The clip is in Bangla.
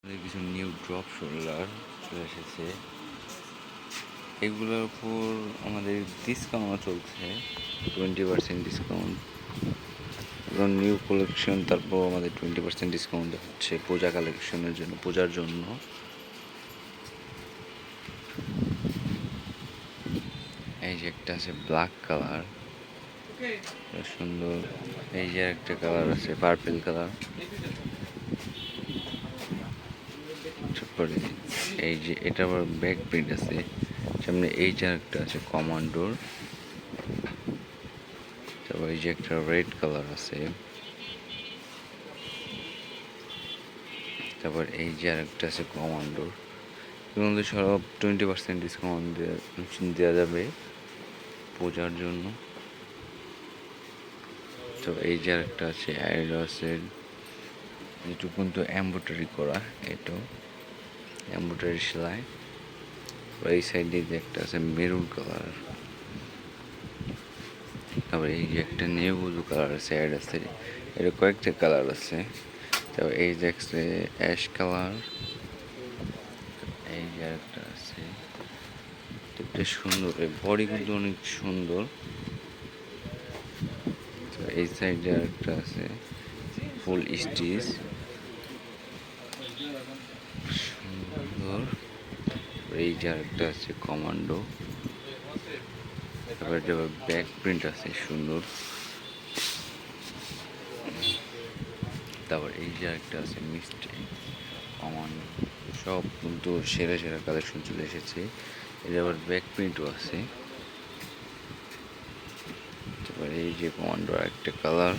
কিছু নিউ ড্রপ শোল্ডার চলে এসেছে। এগুলোর উপর আমাদের ডিসকাউন্টও চলছে, 20% ডিসকাউন্ট এবং নিউ কালেকশন। তারপর আমাদের 20% ডিসকাউন্ট হচ্ছে পূজা কালেকশনের জন্য, পূজার জন্য। এই যে একটা আছে ব্ল্যাক কালার, সুন্দর। এই যে একটা কালার আছে পার্পল কালার। তারপরে এই যে এটা আবার ব্যাক প্রিন্ট আছে। সামনে এই যে একটা আছে কমান্ডোর। তারপর এই যে একটা রেড কালার আছে। তারপর এই যে আরেকটা আছে কমান্ডোর। এগুলো সব 20% ডিসকাউন্ট দেওয়া যাবে পূজার জন্য। তো এই যে আরেকটা আছে অ্যাডিডাসের, যেটুকু কিন্তু এমব্রয়ডারি করা, এটাও এমব্রয়ডারি সেলাই। এই সাইডে যে একটা আছে মেরুন কালার। তারপরে এই যে একটা নেভি কালার আছে অ্যাডিডাসের, এটা কয়েকটা কালার আছে। তারপর এই যে একটা অ্যাশ কালার। এই যে একটা আছে, এটা সুন্দর, এই বডি কিন্তু অনেক সুন্দর। তো এই সাইডে একটা আছে ফুল স্টিচ, সুন্দর। এই যে একটা আছে কমান্ডো। তারপরে ব্যাক প্রিন্ট আছে সুন্দর। তারপর এই যে একটা আছে মিষ্টি কমান্ডো। সব কিন্তু সেরা সেরা কালেকশন চলে এসেছে। এর আবার ব্যাক প্রিন্টও আছে। তারপরে এই যে কমান্ডো একটা কালার।